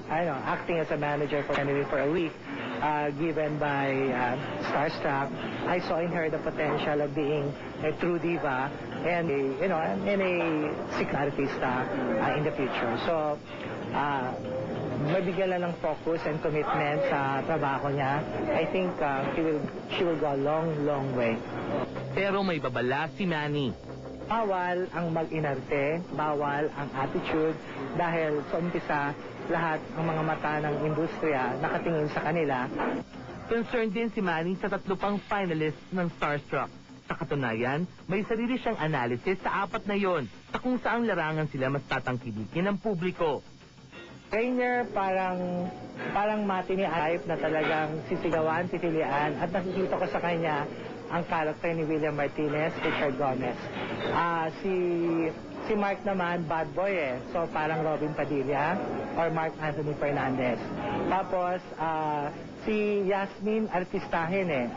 acting as a manager for January for a week, given by Starstruck, I saw in her the potential of being a true diva and a sick artista in the future. So, mabigyan lang ng focus and commitment sa trabaho niya. I think she will go a long, long way. Pero may babala si Manny. Bawal ang mag-inarte, bawal ang attitude, dahil sa umpisa, lahat ng mga mata ng industriya nakatingin sa kanila. Concerned din si Manny sa 3 pang finalists ng Starstruck. Sa katunayan, may sarili siyang analysis sa 4 na yon, sa kung saang larangan sila mas tatangkilikin ng publiko. Rainier parang matinee type na talagang sisigawan, titilian, at nakikita ko sa kanya ang character ni William Martinez, Richard Gomez. Si Mark naman, bad boy So parang Robin Padilla or Mark Anthony Fernandez. Tapos si Yasmin artistahin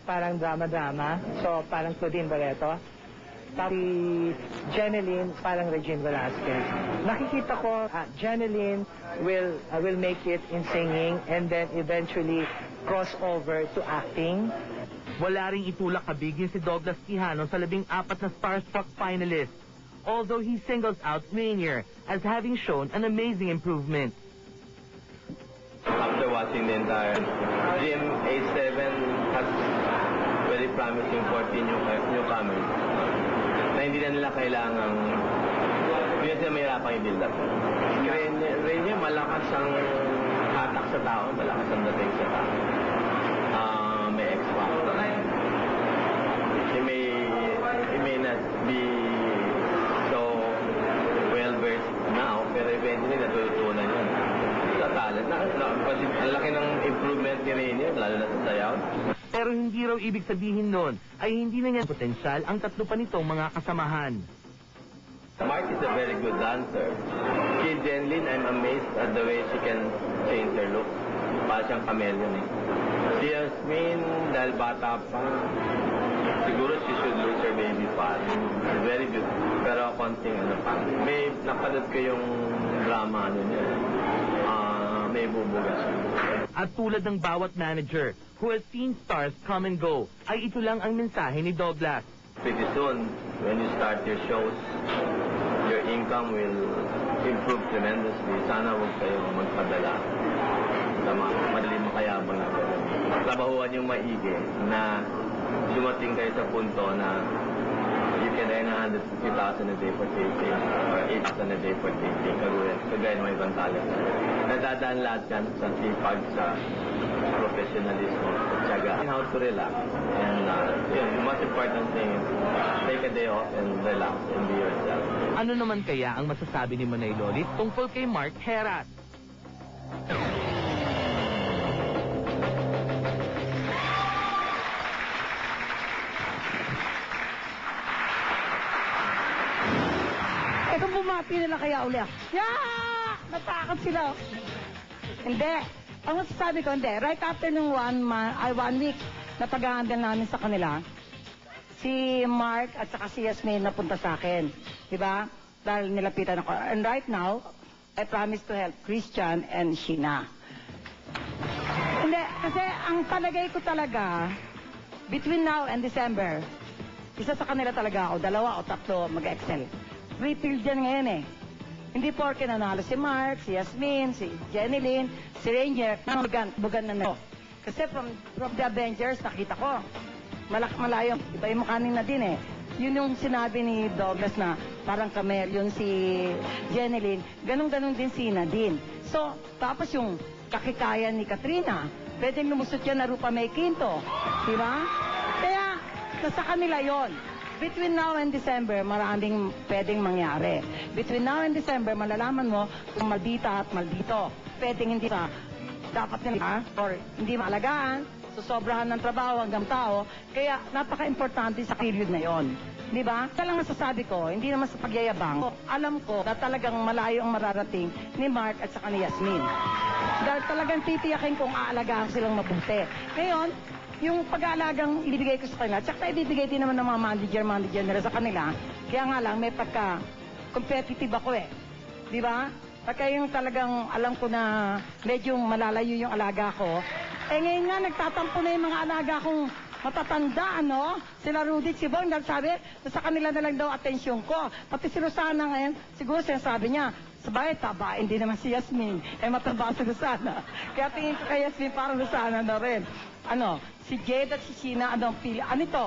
parang drama-drama. So parang Claudine Barreto. Si Jeneline, parang Regine Velasquez. Nakikita ko, Jeneline will make it in singing and then eventually cross over to acting. Wala ring itulak kabigin si Douglas Quijano sa 14 na Starstruck finalists, although he singles out Rainier as having shown an amazing improvement. After watching the entire GMA7 has very promising 14 newcomers na hindi na nila kailangang hindi na sila mahirapang i-build up. Rainier, malakas ang hatak sa tao, malakas ang dating sa tao. May X-Factor. He may not be so well-versed now, pero eventually natutunan yun. Sa talent. Ang laki ng improvement ni Rainier, lalo na sa sayaw. Pero hindi raw ibig sabihin nun ay hindi na niya potensyal ang 3 pa nitong mga kasamahan. Mark is a very good dancer. Si Jenlyn, I'm amazed at the way she can change her look. Para siyang chameleon Si Yasmin, dahil bata pa, siguro she should lose her baby fat. Very good. Pero konting pa. May napanood ko yung drama niya. May bubuga siya. At tulad ng bawat manager who has seen stars come and go, ay ito lang ang mensahe ni Douglas. Pretty soon, when you start your shows, your income will improve tremendously. Sana huwag kayo magpadala sa madaling makayabang na gano'n. Trabahuan yung maigi na dumating kayo sa punto na you can earn 150,000 a day for taping or 8,000 a day for taping. Kagaya ng ibang talent. Nadadaan lahat yan sa sipag, sa professionalismo, sa tiyaga. And how to relax. And the most important thing is take a day off and relax and be yourself. Ano naman kaya ang masasabi ni Manay Lolit tungkol kay Mark Herat? Ito bumapi na lang kaya uli. Natakot sila. Hindi. Ang masasabi ko, hindi. Right after nung 1 week na pag-aandal namin sa kanila, si Mark at saka si Yasmin napunta sa akin. Diba? Dahil nilapitan ako. And right now, I promise to help Christian and Sheena. Hindi. Kasi ang palagay ko talaga, between now and December, isa sa kanila talaga ako, 2 o 3 mag-excel. Refill dyan ngayon Hindi porke nanalo si Mark, si Yasmin, si Jeneline, si Rainier, bugan na. Kasi from the Avengers, nakita ko, malayo, iba yung mukhanin na din Yun yung sinabi ni Douglas na parang chameleon si Jeneline, ganun-ganun din si Nadine. So, tapos yung kakikayan ni Katrina, pwedeng lumusot yan na Rupa May Quinto. Diba? Kaya, nasa kanila yon. Between now and December, maraming pwedeng mangyari. Between now and December, malalaman mo kung maldita at maldito. Pwedeng hindi sa dapat nila or hindi maalagaan, sosobrahan ng trabaho hanggang tao. Kaya napaka-importante sa period na yon. Di ba? Kaya lang masasabi ko, hindi naman sa pagyayabang. Alam ko na talagang malayo ang mararating ni Mark at saka ni Yasmin. Dahil talagang titiyakin kung aalagaan silang mabuti. Ngayon, yung pag-aalagang ibibigay ko sa kanila, tsaka ibibigay din naman ng mga manager nila sa kanila. Kaya nga lang, may pagka-competitive ako Di ba? Pagka yung talagang alam ko na medyo malalayo yung alaga ko. Eh ngayon nga, nagtatampo na yung mga alaga kong matatanda, ano? Sila Rudy, si Bong, sabi, sa kanila na lang daw atensyon ko. Pati si Rosana ngayon, siguro sinasabi niya, sabay, taba, hindi naman si Yasmin. Eh, mataba si Rosana. Kaya tingin ko kay Yasmin, parang Rosana na rin. Ano, si Jade at si Sheena, ano ang pili? Ano ito?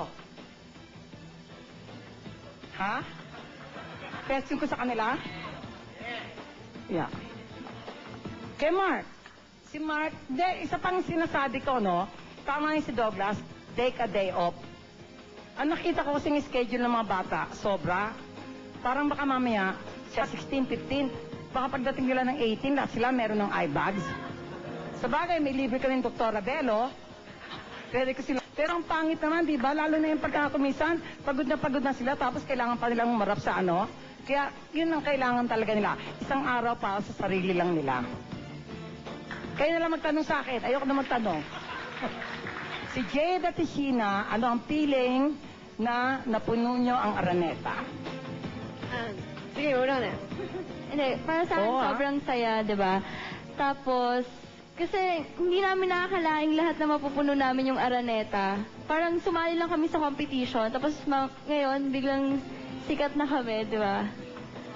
Ha? Question ko sa kanila? Yeah. Kay Mark. Si Mark, isa pang sinasabi ko, no? Tama yung si Douglas, take a day off. Ang nakita ko kasing schedule ng mga bata, sobra. Parang baka mamaya, siya 16, 15, baka pagdating nila ng 18, lahat sila meron ng eye bags. Sa bagay, may libre kami ng Dr. Abelo. Pwede ko sila. Pero ang pangit naman, di ba? Lalo na yung pagkakakumisan, pagod na sila, tapos kailangan pa nilang marap sa ano. Kaya yun ang kailangan talaga nila. Isang araw para sa sarili lang nila. Kayo na lang magtanong sa akin. Ayoko na magtanong. Si Jade at si Sheena, ano ang feeling na napuno nyo ang Araneta? Sige, una na. Hindi, para sa akin sobrang saya, di ba? Tapos, kasi hindi namin nakakalaing lahat na mapupuno namin yung Araneta. Parang sumali lang kami sa competition, tapos ngayon biglang sikat na kami, di ba?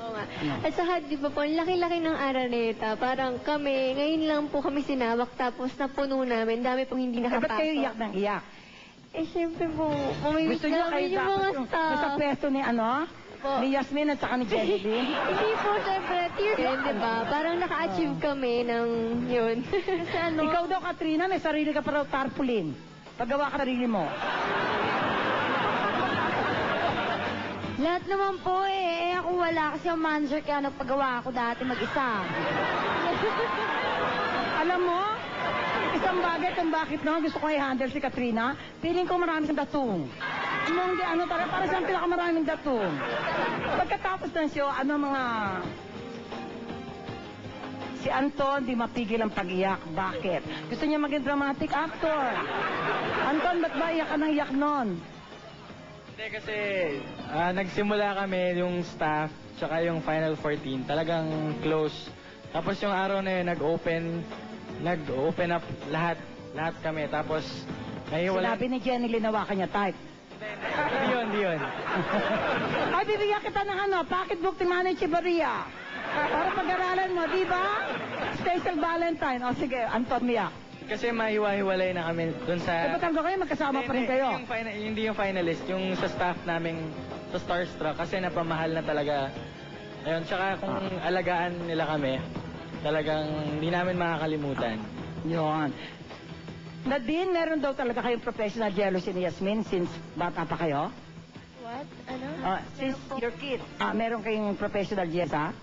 Oo nga. At saka, di ba po, laki-laki ng Araneta. Parang kami, ngayon lang po kami sinawak, tapos napuno namin. Dami pong hindi Eh, ba't nakapasok. kayo iyak ng iyak? Eh, syempre po, mamimiss Gusto nyo kayo namin yung mga tapos staff. sa pwesto ni ano? Po. Ni Yasmin at saka ni Jelly. Hindi po, syempre, tears din, di ba? Parang naka-achieve kami ng yun. Kasi ano, Ikaw daw, Katrina, may sarili ka pa raw tarpaulin. Paggawa ka sarili mo. lahat naman po eh. Eh, ako wala kasi ang manager kaya nagpagawa ako dati mag-isa. Alam mo, isang bagay kung bakit no, gusto ko i-handle si Katrina, feeling ko marami siyang datong. Hindi, ano, para siyang pinakamaraming datong. Pagkatapos ng show, ano mga... Si Anton, di mapigil ang pag-iyak. Bakit? Gusto niya maging dramatic actor. Anton, ba't ba iyak ka ng iyak nun? Hindi kasi nagsimula kami yung staff tsaka yung Final 14 talagang close. Tapos yung araw na yun nag-open up lahat kami. Tapos wala. Sinabi ni Jenny linawakan niya type. Hindi yun. Ay, bibigyan kita ng ano, pocketbook ni Manny Chibaria. Para pag-aralan mo, di ba? Special Valentine. O sige, Anton, miyak. Kasi mahiwa-hiwalay na kami dun sa... Eh, ba't hanggang kayo magkasama pa rin kayo? Hindi yung finalist, yung sa staff namin sa Starstruck kasi napamahal na talaga. Ayun, tsaka kung alagaan nila kami, talagang hindi namin makakalimutan. Yun. Nadine, meron daw talaga kayong professional jealousy ni Yasmin since bata pa kayo? What? Ano? Since your kid. Meron kayong professional jealousy, ha?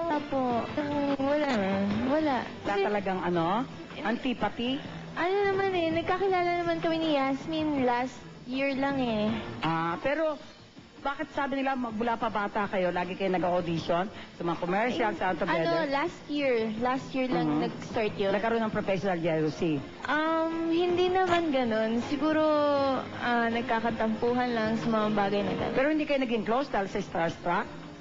Wala po. Wala. Wala. Na talagang ano? Antipati? Ano naman eh, nagkakilala naman kami ni Yasmin last year lang eh. Pero bakit sabi nila mula pa bata kayo, lagi kayo nag-audition sa mga commercial, sa Out Together? last year lang nag-start yun. Nagkaroon ng professional jealousy. Hindi naman ganun. Siguro, nagkakatampuhan lang sa mga bagay na ganun. Pero hindi kayo naging close dahil sa Starstruck?